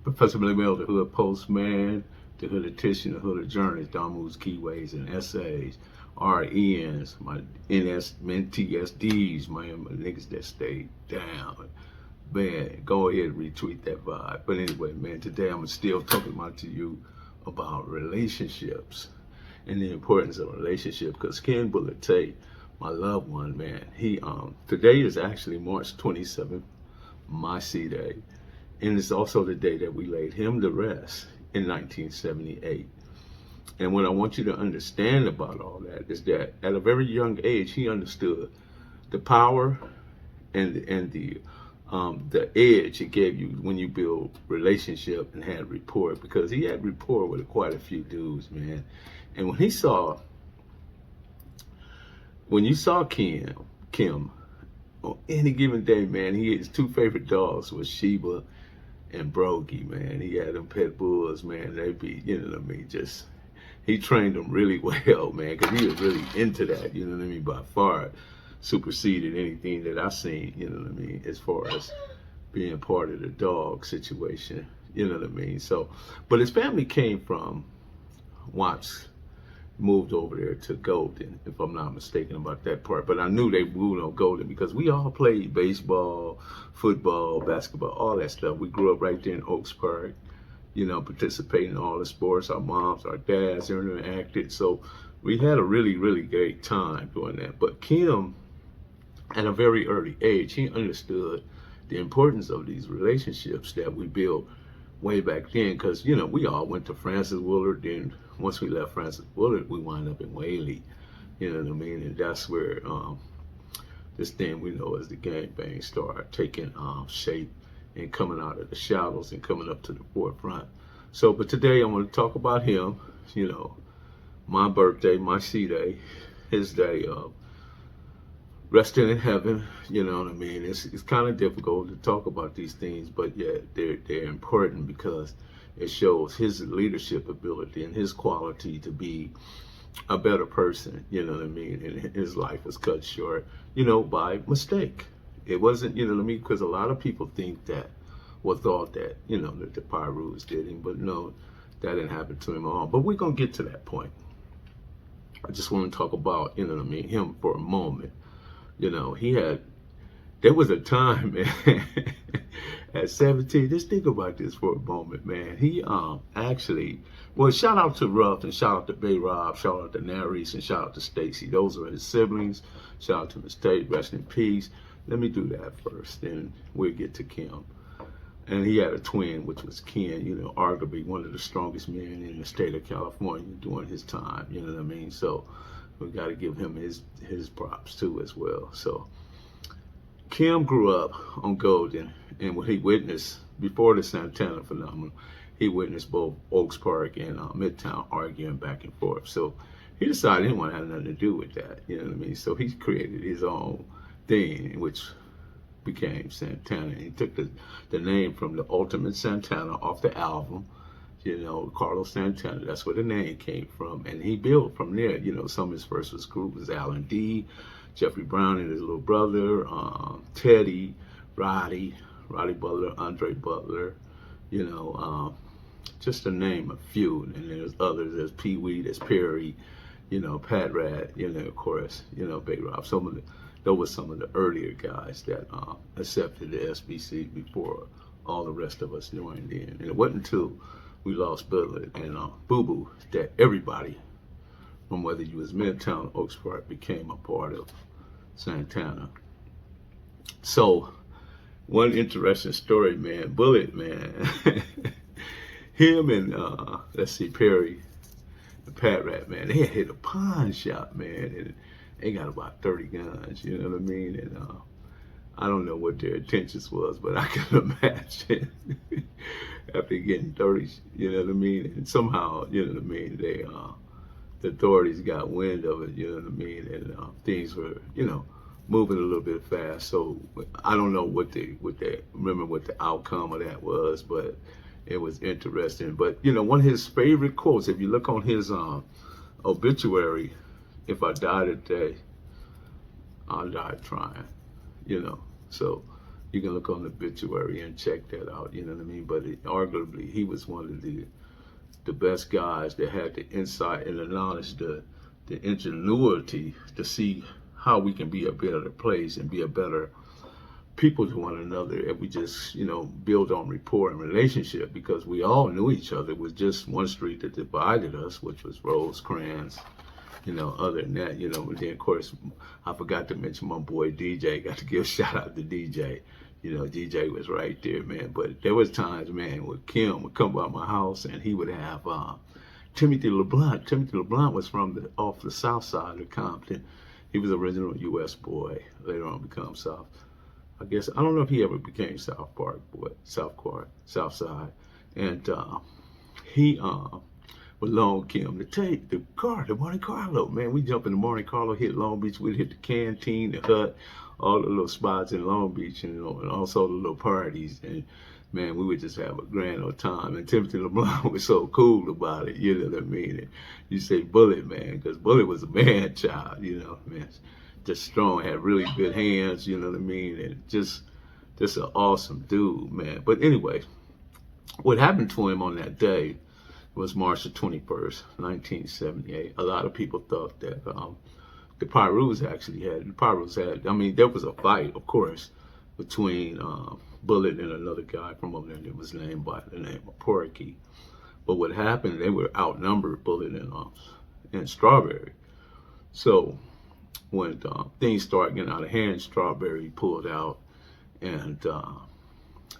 Professor Mail, the Hood Postman, the Hood Edition, the Hood Journeys, Damu's Keyways and Essays, RENs, my NS, men TSDs, my niggas that stay down. Man, go ahead and retweet that vibe. But anyway, man, today I'm still talking about to you about relationships and the importance of a relationship, because Ken Bullet Tate, my loved one, man, he today is actually March 27th, my C day, and it's also the day that we laid him to rest in 1978. And what I want you to understand about all that is that at a very young age, he understood the power and the edge it gave you when you build relationship and had rapport, because he had rapport with quite a few dudes, man. And when you saw Kim on any given day, man, his two favorite dogs was Sheba and Brogy, man. He had them pit bulls, man. They be, you know what I mean, just, he trained them really well, man, because he was really into that, you know what I mean, by far superseded anything that I've seen, you know what I mean, as far as being part of the dog situation, you know what I mean. So, but his family came from Watts, moved over there to Golden, if I'm not mistaken about that part. But I knew they moved on Golden because we all played baseball, football, basketball, all that stuff. We grew up right there in Oaks Park, you know, participating in all the sports. Our moms, our dads, everyone acted. So we had a really, really great time doing that. But Kim, at a very early age, he understood the importance of these relationships that we built way back then, because, you know, we all went to Francis Willard. Then once we left Francis Willard, we wound up in Whaley, you know what I mean? And that's where this thing we know as the gangbang started taking shape and coming out of the shadows and coming up to the forefront. So, but today I want to talk about him, you know, my birthday, my C day, his day of resting in heaven, you know what I mean? It's kind of difficult to talk about these things, but yeah, they're important because it shows his leadership ability and his quality to be a better person, you know what I mean? And his life was cut short, you know, by mistake. It wasn't, you know what I mean? Because a lot of people think that, or thought that, you know, that the Pyrus did him, but no, that didn't happen to him at all. But we're going to get to that point. I just want to talk about, you know what I mean, him for a moment. You know, there was a time, man, at 17, just think about this for a moment, man. He actually, well, shout out to Ruff and shout out to Bay Rob, shout out to Naris and shout out to Stacy. Those are his siblings. Shout out to Miss Tate, rest in peace. Let me do that first, then we'll get to Kim. And he had a twin, which was Ken, you know, arguably one of the strongest men in the state of California during his time, you know what I mean? So we got to give him his props too as well. So Kim grew up on Golden, and what he witnessed before the Santana phenomenon, he witnessed both Oaks Park and Midtown arguing back and forth. So he decided he didn't want to have nothing to do with that, you know what I mean? So he created his own thing, which became Santana. He took the name from the Ultimate Santana off the album, you know, Carlos Santana. That's where the name came from. And he built from there. You know, some of his first group was Alan D, Jeffrey Brown and his little brother, Teddy, Roddy Butler, Andre Butler, you know, just to name a few. And there's others. There's Pee Wee, there's Perry, you know, Pat Rat, you know, of course, you know, Big Rob. Those were some of the earlier guys that accepted the SBC before all the rest of us joined in. And it wasn't until we lost Bullet and Boo Boo that everybody, from whether you was Midtown or Oaks Park, became a part of Santana. So, one interesting story, man. Bullet, man. Him and, let's see, Perry and Pat Rat, man, they had hit a pawn shop, man. And they got about 30 guns, you know what I mean? And I don't know what their intentions was, but I can imagine after getting 30, you know what I mean? And somehow, you know what I mean, the authorities got wind of it, you know what I mean? And things were, you know, moving a little bit fast. So I don't know remember what the outcome of that was, but it was interesting. But, you know, one of his favorite quotes, if you look on his obituary, "If I die today, I'll die trying," you know. So You can look on the obituary and check that out, you know what I mean? But arguably, he was one of the best guys that had the insight and the knowledge, the ingenuity to see how we can be a better place and be a better people to one another if we just, build on rapport and relationship, because we all knew each other. It was just one street that divided us, which was Rosecrans. Other than that, but then of course, I forgot to mention my boy DJ. Got to give a shout out to DJ. DJ was right there, man. But there was times, man, where Kim would come by my house and he would have Timmy LeBlanc. Timmy LeBlanc was from off the south side of Compton. He was original U.S. boy. Later on become South. I guess, I don't know if he ever became South Park boy, South Side. And he with Long Kim to take the Monte Carlo, man. We jump in the Monte Carlo, hit Long Beach, we'd hit the canteen, the hut, all the little spots in Long Beach, and also the little parties. And man, we would just have a grand old time. And Timothy LeBlanc was so cool about it, you know what I mean? And you say Bullet, man, because Bullet was a man child, man. Just strong, had really good hands, you know what I mean? And just an awesome dude, man. But anyway, what happened to him on that day was March the 21st, 1978. A lot of people thought that the Pyrus had, I mean, there was a fight, of course, between Bullet and another guy from over there that was named by the name of Porky. But what happened, they were outnumbered, Bullet and Strawberry. So when things started getting out of hand, Strawberry pulled out, and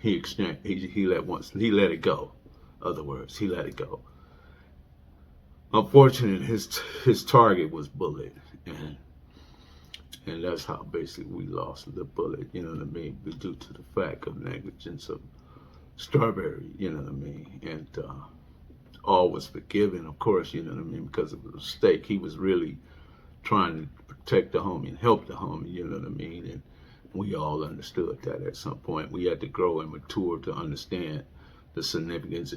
he let it go. Other words, he let it go. Unfortunately, his target was Bullet, and that's how basically we lost the Bullet, you know what I mean, due to the fact of negligence of Strawberry, you know what I mean, and all was forgiven, of course, you know what I mean, because of the mistake. He was really trying to protect the homie and help the homie, you know what I mean, and we all understood that at some point. We had to grow and mature to understand the significance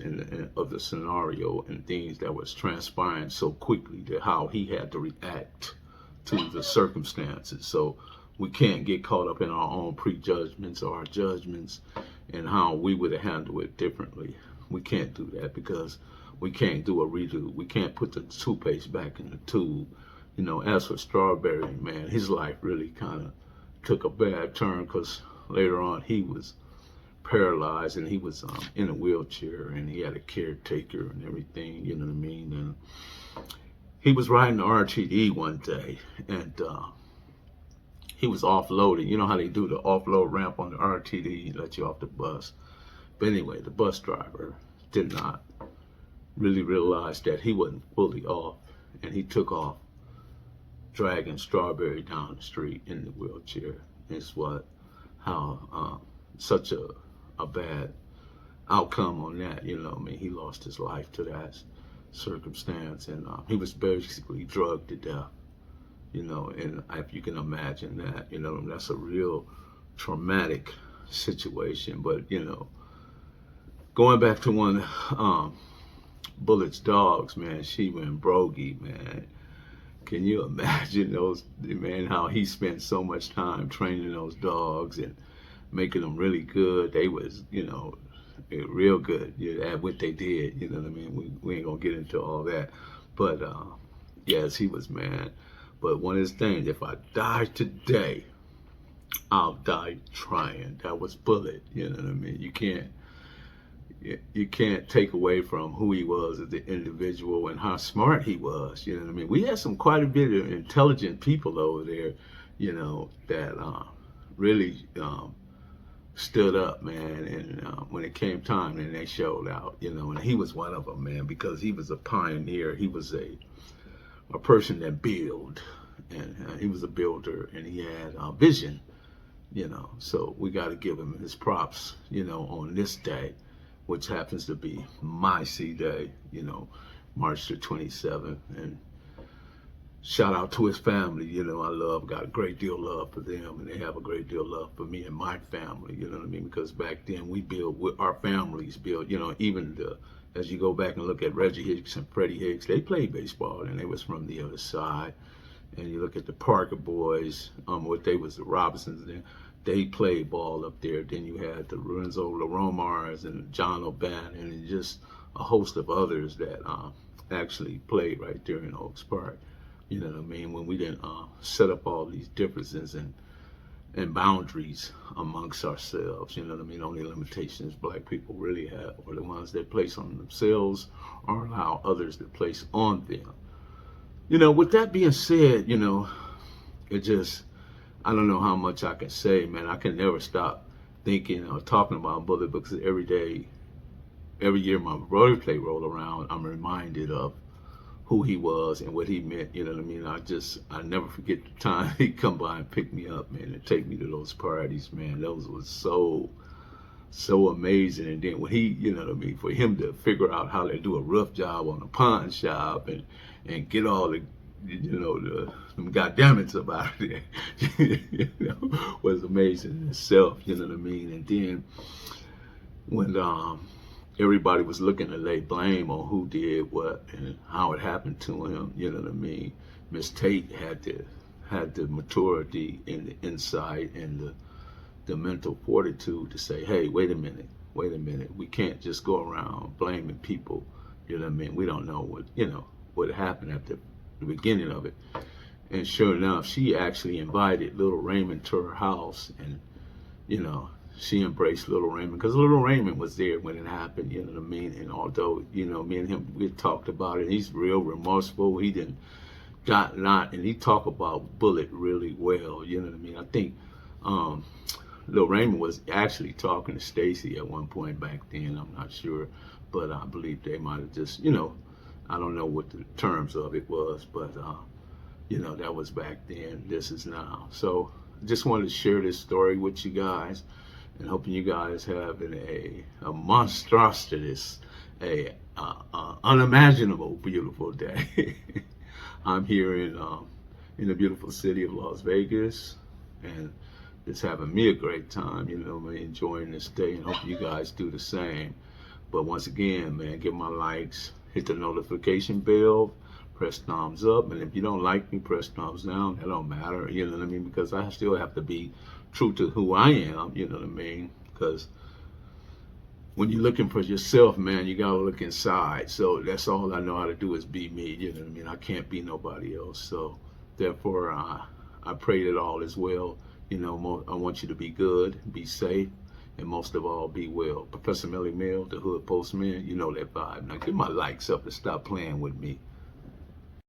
of the scenario and things that was transpiring so quickly, to how he had to react to the circumstances. So we can't get caught up in our own prejudgments or our judgments and how we would have handled it differently. We can't do that, because we can't do a redo. We can't put the toothpaste back in the tube. As for Strawberry, man, his life really kind of took a bad turn, because later on he was paralyzed and he was in a wheelchair, and he had a caretaker and everything, you know what I mean? And he was riding the RTD one day, and he was offloaded. You know how they do the offload ramp on the RTD, let you off the bus. But anyway, the bus driver did not really realize that he wasn't fully off, and he took off, dragging Strawberry down the street in the wheelchair. It's how such a bad outcome on that, you know what I mean? He lost his life to that circumstance, and he was basically drugged to death, and if you can imagine that, that's a real traumatic situation. But, going back to one Bullet's dogs, man, Sheba and Brogy, man, can you imagine those, man, how he spent so much time training those dogs and making them really good? They was, real good at what they did, you know what I mean? We ain't gonna get into all that. But yes, he was, man. But one of his things, if I die today, I'll die trying. That was Bullet, you know what I mean? You can't take away from who he was as an individual and how smart he was, you know what I mean? We had quite a bit of intelligent people over there, that really stood up, man, and when it came time, then they showed out, and he was one of them, man, because he was a pioneer. He was a person that built, and he was a builder, and he had vision, so we got to give him his props, on this day, which happens to be my C-Day, March the 27th, and shout out to his family, got a great deal of love for them, and they have a great deal of love for me and my family, you know what I mean? Because back then our families built, even as you go back and look at Reggie Hicks and Freddie Hicks, they played baseball, and they was from the other side. And you look at the Parker boys, what they was, the Robinsons, they played ball up there. Then you had the Lorenzo Laromars and John O'Bannon and just a host of others that actually played right there in Oaks Park. You know what I mean? When we didn't set up all these differences and boundaries amongst ourselves, you know what I mean? Only limitations black people really have are the ones that place on themselves or allow others to place on them. You know, with that being said, you know, it just, I don't know how much I can say, man. I can never stop thinking or talking about Bullet because every day, every year my birthday roll around, I'm reminded of who he was and what he meant, you know what I mean? I never forget the time he'd come by and pick me up, man, and take me to those parties, man. Those was so amazing. And then when he, you know what I mean, for him to figure out how to do a rough job on a pawn shop and get all the, you know, them goddammits about it, you know, was amazing in itself, you know what I mean? And then when everybody was looking to lay blame on who did what and how it happened to him, you know what I mean? Miss Tate had the maturity and the insight and the mental fortitude to say, hey, wait a minute, we can't just go around blaming people, you know what I mean? We don't know what happened at the beginning of it. And sure enough, she actually invited Little Raymond to her house, and you know, she embraced Little Raymond because Little Raymond was there when it happened, you know what I mean? And although, you know, me and him, we talked about it, he's real remorseful. He didn't and he talked about Bullet really well, you know what I mean? I think Little Raymond was actually talking to Stacy at one point back then, I'm not sure, but I believe they might have just, you know, I don't know what the terms of it was, but you know, that was back then, this is now. So just wanted to share this story with you guys, and hoping you guys have a monstrous, unimaginable, beautiful day. I'm here in the beautiful city of Las Vegas, and it's having me a great time, you know, I'm enjoying this day, and hope you guys do the same. But once again, man, give my likes, hit the notification bell, press thumbs up, and if you don't like me, press thumbs down. That don't matter, you know what I mean, because I still have to be true to who I am, you know what I mean, because when you're looking for yourself, man, you gotta look inside. So that's all I know how to do is be me, you know what I mean? I can't be nobody else. So therefore, I pray that all is well. You know, I want you to be good, be safe, and most of all, be well. Professor Melly Mail, the Hood Postman, you know that vibe. Now get my likes up and stop playing with me.